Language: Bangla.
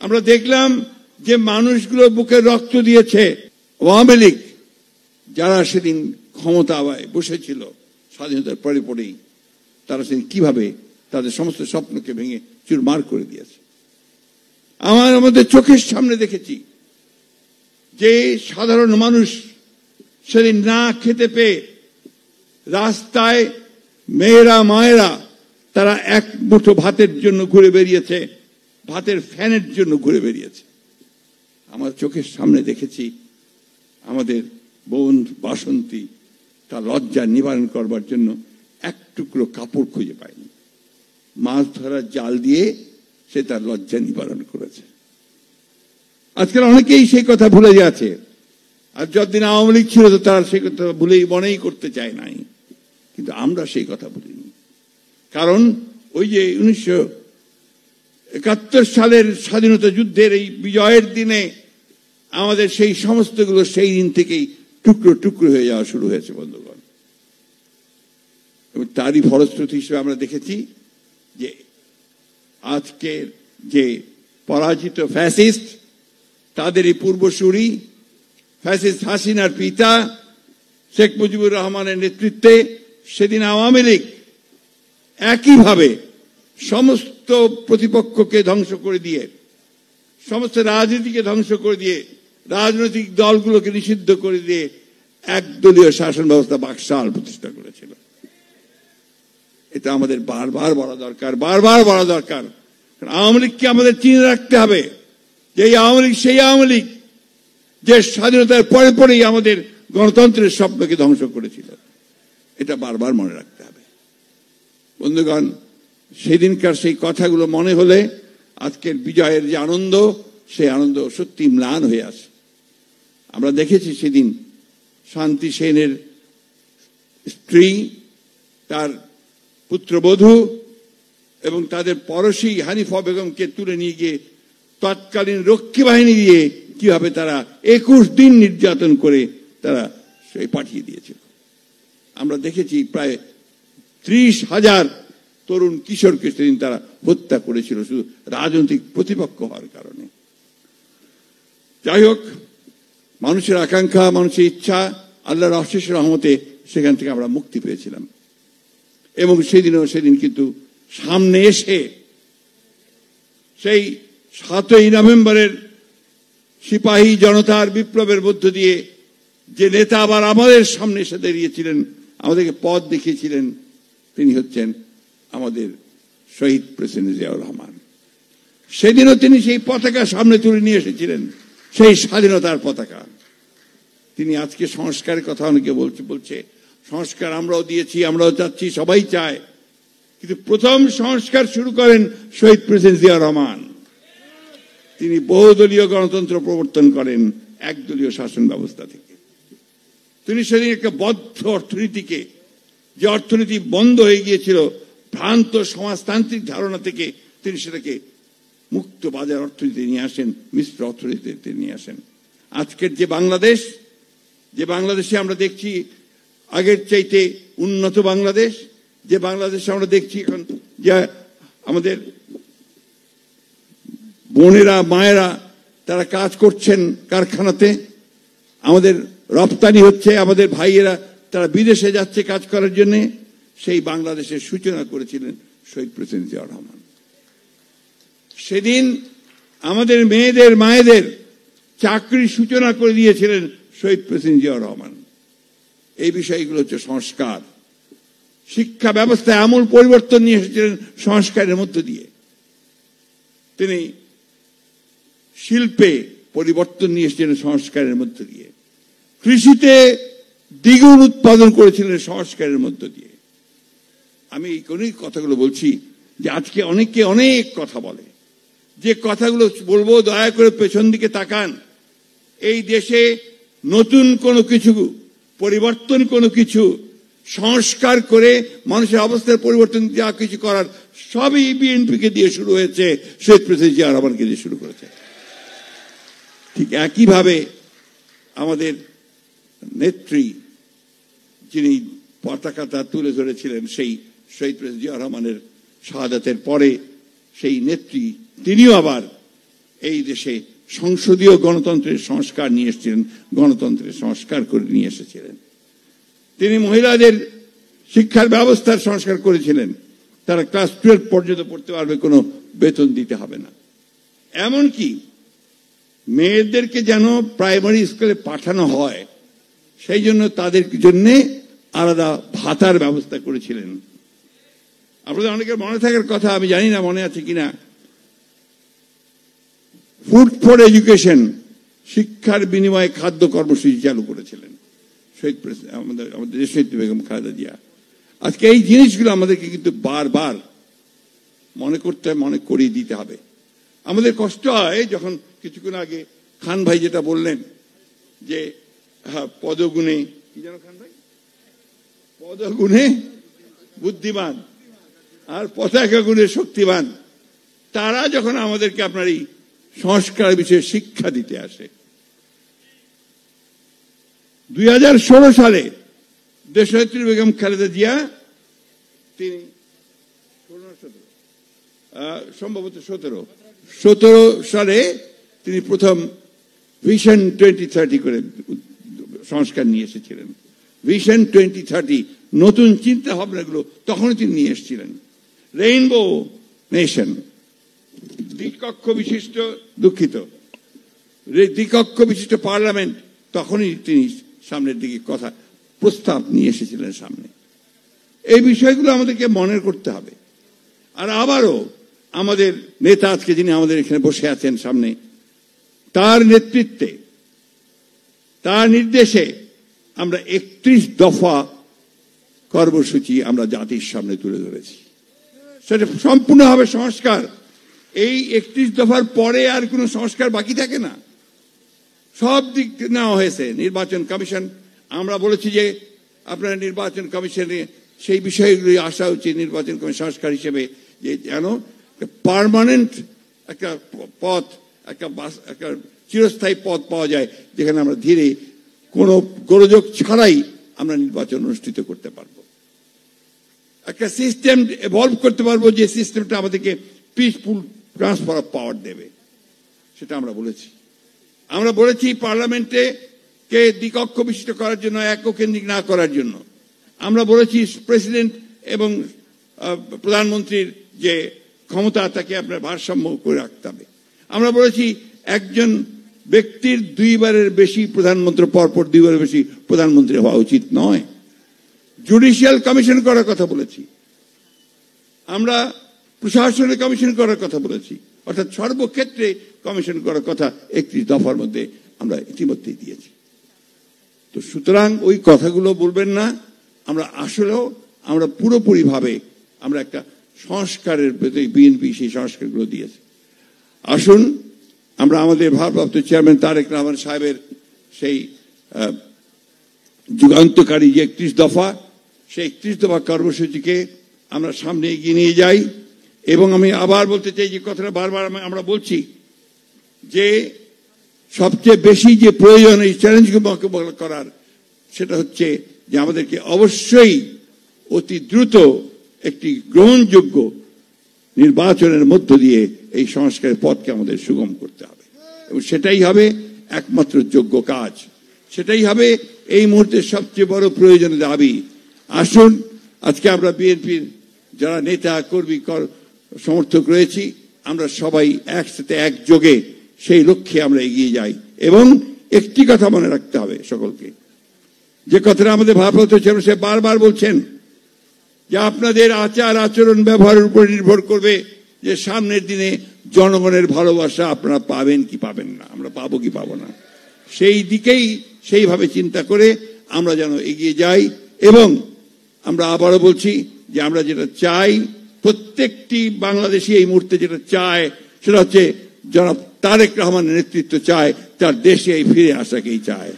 আমরা দেখলাম যে মানুষগুলো বুকে রক্ত দিয়েছে। আওয়ামী লীগ যারা সেদিন ক্ষমতায় বসেছিল স্বাধীনতার পরে পরেই, তারা সেদিন কিভাবে তাদের সমস্ত স্বপ্নকে ভেঙে চুরমার করে দিয়েছে। আমাদের চোখের সামনে দেখেছি যে সাধারণ মানুষ সেদিন না খেতে পেয়ে রাস্তায় মেয়েরা মায়েরা তারা এক মুঠো ভাতের জন্য ঘুরে বেরিয়েছে, ভাতের ফ্যানের জন্য ঘুরে বেরিয়েছে। আমার চোখের সামনে দেখেছি আমাদের বোন বাসন্তী তার লজ্জা নিবারণ করবার জন্য এক টুকরো কাপড় খুঁজে পায়নি, মাছ ধরার জাল দিয়ে সে তার লজ্জা নিবারণ করেছে। আজকাল অনেকেই সেই কথা ভুলে যাচ্ছে, আর যতদিন আওয়ামী লীগ ছিল তো তারা সেই কথা ভুলেই মনেই করতে চায় নাই, কিন্তু আমরা সেই কথা ভুলিনি। কারণ ওই যে 1971 সালের স্বাধীনতা যুদ্ধের এই বিজয়ের দিনে আমাদের সেই সমস্তগুলো সেই দিন থেকেই টুকরো টুকরো হয়ে যাওয়া শুরু হয়েছে বন্ধুগণ। এবং তারই ফলশ্রুতি হিসেবে আমরা দেখেছি যে আজকের যে পরাজিত ফ্যাসিস্ট তাদেরই পূর্বসূরি ফ্যাসিস্ট হাসিনার পিতা শেখ মুজিবুর রহমানের নেতৃত্বে সেদিন আওয়ামী লীগ একইভাবে সমস্ত প্রতিপক্ষকে ধ্বংস করে দিয়ে, সমস্ত রাজনীতিকে ধ্বংস করে দিয়ে, রাজনৈতিক দলগুলোকে নিষিদ্ধ করে দিয়ে একদলীয় শাসন ব্যবস্থা বাকশাল প্রতিষ্ঠা করেছিল। এটা আমাদের বারবার বলা দরকার, বারবার বলা দরকার। আওয়ামী লীগকে আমাদের চিনে রাখতে হবে যে এই আওয়ামী লীগ সেই আওয়ামী লীগ যে স্বাধীনতার পরে পরেই আমাদের গণতন্ত্রের স্বপ্নকে ধ্বংস করেছিল। এটা বারবার মনে রাখতে হবে বন্ধুগণ। সেদিনকার সেই কথাগুলো মনে হলে আজকের বিজয়ের যে আনন্দ, সেই আনন্দ সত্যি ম্লান হয়ে আসে। আমরা দেখেছি সেদিন শান্তি সেনের স্ত্রী, তার পুত্রবধূ এবং তাদের পড়শী হানিফা বেগমকে তুলে নিয়ে গিয়ে তৎকালীন রক্ষী বাহিনী দিয়ে কিভাবে তারা 21 দিন নির্যাতন করে তারা সেই পাঠিয়ে দিয়েছিল। আমরা দেখেছি প্রায় 30,000 তরুণ কিশোরকে সেদিন তারা হত্যা করেছিল শুধু রাজনৈতিক প্রতিপক্ষ হওয়ার কারণে। যাই হোক, মানুষের আকাঙ্ক্ষা, মানুষের ইচ্ছা, আল্লাহর অশেষ রহমতে সেখান থেকে আমরা মুক্তি পেয়েছিলাম। এবং সেদিন কিন্তু সামনে এসে সেই 7ই নভেম্বরের সিপাহী জনতার বিপ্লবের মধ্য দিয়ে যে নেতা আবার আমাদের সামনে এসে দাঁড়িয়েছিলেন, আমাদেরকে পথ দেখিয়েছিলেন, তিনি হচ্ছেন আমাদের শহীদ প্রেসিডেন্ট জিয়াউর রহমান। সেদিনও তিনি সেই পতাকা সামনে তুলে নিয়ে এসেছিলেন, সেই স্বাধীনতার পতাকা। তিনি আজকে সংস্কারের কথা অনেকে বলছে সংস্কার আমরাও দিয়েছি, আমরাও চাচ্ছি, সবাই চায়, কিন্তু প্রথম সংস্কার শুরু করেন শহীদ প্রেসিডেন্ট জিয়াউর রহমান। তিনি বহুদলীয় গণতন্ত্র প্রবর্তন করেন একদলীয় শাসন ব্যবস্থা থেকে। তিনি সেদিন একটা বদ্ধ অর্থনীতিকে, যে অর্থনীতি বন্ধ হয়ে গিয়েছিল ভ্রান্ত সমাজতান্ত্রিক ধারণা থেকে, তিনি সেটাকে মুক্ত বাজার অর্থনীতি নিয়ে আসেন, মিশ্র অর্থনীতিতে নিয়ে আসেন। আজকের যে বাংলাদেশে আমরা দেখছি আগের চাইতে উন্নত বাংলাদেশ, যে বাংলাদেশে আমরা দেখছি এখন যে আমাদের বোনেরা মায়েরা তারা কাজ করছেন কারখানাতে, আমাদের রপ্তানি হচ্ছে, আমাদের ভাইয়েরা তারা বিদেশে যাচ্ছে কাজ করার জন্য, সেই বাংলাদেশের সূচনা করেছিলেন শহীদ প্রেসিডেন্ট জিয়াউর রহমান। সেদিন আমাদের মেয়েদের মায়েদের চাকরির সূচনা করে দিয়েছিলেন শহীদ প্রেসিডেন্ট জিয়াউর রহমান। এই বিষয়গুলো হচ্ছে সংস্কার। শিক্ষা ব্যবস্থায় আমূল পরিবর্তন নিয়ে এসেছিলেন সংস্কারের মধ্য দিয়ে। তিনি শিল্পে পরিবর্তন নিয়ে এসেছিলেন সংস্কারের মধ্য দিয়ে। কৃষিতে দ্বিগুণ উৎপাদন করেছিলেন সংস্কারের মধ্য দিয়ে। আমি এই কথাগুলো বলছি যে আজকে অনেকে অনেক কথা বলে, যে কথাগুলো বলবো দয়া করে পেছন দিকে তাকান। এই দেশে নতুন কোনো কিছু পরিবর্তন, কোনো কিছু সংস্কার করে মানুষের অবস্থার পরিবর্তন যা কিছু করার সবই বিএনপিকে দিয়ে শুরু হয়েছে, শহীদ প্রেসিডেন্ট জিয়া রহমানকে দিয়ে শুরু করেছে। ঠিক একইভাবে আমাদের নেত্রী যিনি পতাকাটা তুলে ধরেছিলেন সেই শহীদ প্রেসিডেন্ট জিয়া রহমানের শাহাদাতের পরে, সেই নেত্রী তিনিও আবার এই দেশে সংসদীয় গণতন্ত্রের সংস্কার নিয়ে এসেছিলেন, গণতন্ত্রের সংস্কার করে নিয়ে এসেছিলেন। তিনি মহিলাদের শিক্ষার ব্যবস্থার সংস্কার করেছিলেন, তারা ক্লাস 12 পর্যন্ত পড়তে পারবে, কোনো বেতন দিতে হবে না। এমনকি মেয়েদেরকে যেন প্রাইমারি স্কুলে পাঠানো হয় সেই জন্য তাদের জন্য আলাদা ভাতার ব্যবস্থা করেছিলেন। আপনাদের অনেকের মনে থাকার কথা, আমি জানি না মনে আছে কিনা, ফুড ফর এডুকেশন, শিক্ষার বিনিময়ে খাদ্য কর্মসূচি চালু করেছিলেন আমাদের দেশনেত্রী বেগম খালেদা জিয়া। আজকে এই জিনিসগুলো আমাদেরকে কিন্তু বারবার মনে করিয়ে দিতে হবে। আমাদের কষ্ট হয় যখন কিছুক্ষণ আগে খান ভাই যেটা বললেন যে পদগুণে, কি যেন খান ভাই, পদগুণে বুদ্ধিমান আর পতাকা গুণে শক্তিমান, তারা যখন আমাদেরকে আপনার এই সংস্কার বিষয়ে শিক্ষা দিতে আসে। 2016 সালে দেশনেত্রী বেগম খালেদা জিয়া, তিনি সম্ভবত 17 সালে তিনি প্রথম ভিশন 2030 করে সংস্কার নিয়ে এসেছিলেন। ভিশন 2030 নতুন চিন্তা ভাবনাগুলো তখন তিনি নিয়ে এসেছিলেন। রেইনবো নেশন, দ্বিকক্ষ বিশিষ্ট পার্লামেন্ট, তখনই তিনি সামনের দিকে কথা প্রস্তাব নিয়ে এসেছিলেন সামনে। এই বিষয়গুলো আমাদেরকে মনে করতে হবে। আর আবারও আমাদের নেতা আজকে যিনি আমাদের এখানে বসে আছেন সামনে, তার নেতৃত্বে, তার নির্দেশে আমরা 31 দফা কর্মসূচি আমরা জাতির সামনে তুলে ধরেছি। সেটা সম্পূর্ণভাবে সংস্কার। এই 31 দফার পরে আর কোনো সংস্কার বাকি থাকে না, সব দিক নেওয়া হয়েছে। নির্বাচন কমিশন, আমরা বলেছি যে আপনারা নির্বাচন কমিশনে সেই বিষয়গুলি আসা উচিত নির্বাচন কমিশন সংস্কার হিসেবে, যে যেন পার্মানেন্ট একটা পথ, একটা চিরস্থায়ী পথ পাওয়া যায়, যেখানে আমরা ধীরে কোনো গোলযোগ ছাড়াই আমরা নির্বাচন অনুষ্ঠিত করতে পারবো। একটা সিস্টেম এভলভ করতে পারবো, যে সিস্টেমটা আমাদেরকে পিসফুল ট্রান্সফার অফ পাওয়ার দেবে, সেটা আমরা বলেছি। আমরা বলেছি পার্লামেন্টে কে দ্বিকক্ষ বিশিষ্ট করার জন্য, এককেন্দ্রিক না করার জন্য। আমরা বলেছি প্রেসিডেন্ট এবং প্রধানমন্ত্রীর যে ক্ষমতা, তাকে আপনার ভারসাম্য করে রাখতে হবে। আমরা বলেছি একজন ব্যক্তির 2 বারের বেশি প্রধানমন্ত্রী, পরপর 2 বারের বেশি প্রধানমন্ত্রী হওয়া উচিত নয়। জুডিশিয়াল কমিশন করার কথা বলেছি, আমরা প্রশাসনিক কমিশন করার কথা বলেছি, অর্থাৎ সর্বক্ষেত্রে কমিশন করার কথা 31 দফার মধ্যে আমরা ইতিমধ্যেই দিয়েছি। তো সুতরাং ওই কথাগুলো বলবেন না। আমরা আসলেও আমরা পুরোপুরিভাবে আমরা একটা সংস্কারের প্রতি বিএনপি সেই সংস্কারগুলো দিয়েছে। আসুন আমরা আমাদের ভারপ্রাপ্ত চেয়ারম্যান তারেক রহমান সাহেবের সেই যুগান্তকারী যে 31 দফা, সেই 31 দফা কর্মসূচিকে আমরা সামনে এগিয়ে নিয়ে যাই। এবং আমি আবার বলতে চাই, যে কথাটা বারবার আমরা বলছি, যে সবচেয়ে বেশি যে প্রয়োজন এই চ্যালেঞ্জকে মোকাবেলা করার, সেটা হচ্ছে যে আমাদেরকে অবশ্যই অতি দ্রুত একটি গ্রহণযোগ্য নির্বাচনের মধ্য দিয়ে এই সংস্কারের পথকে আমাদের সুগম করতে হবে, এবং সেটাই হবে একমাত্র যোগ্য কাজ, সেটাই হবে এই মুহূর্তে সবচেয়ে বড় প্রয়োজনীয় দাবি। আসুন আজকে আমরা বিএনপির যারা নেতা কর্মী সমর্থক রয়েছি, আমরা সবাই একসাথে একযোগে সেই লক্ষ্যে আমরা এগিয়ে যাই। এবং একটি কথা মনে রাখতে হবে সকলকে, যে কথাটা আমাদের ভারপ্রাপ্ত চেয়ারম্যান সাহেব বারবার বলছেন, যে আপনাদের আচার আচরণ ব্যবহারের উপর নির্ভর করবে যে সামনের দিনে জনগণের ভালোবাসা আপনারা পাবেন কি পাবেন না, আমরা পাবো কি পাবো না। সেই দিকেই সেইভাবে চিন্তা করে আমরা যেন এগিয়ে যাই। এবং আমরা আবারও বলছি যে আমরা যেটা চাই, প্রত্যেকটি বাংলাদেশি এই মুহূর্তে যেটা চায়, সেটা হচ্ছে জনাব তারেক রহমানের নেতৃত্ব চায়, তার দেশে এই ফিরে আসাকেই চায়।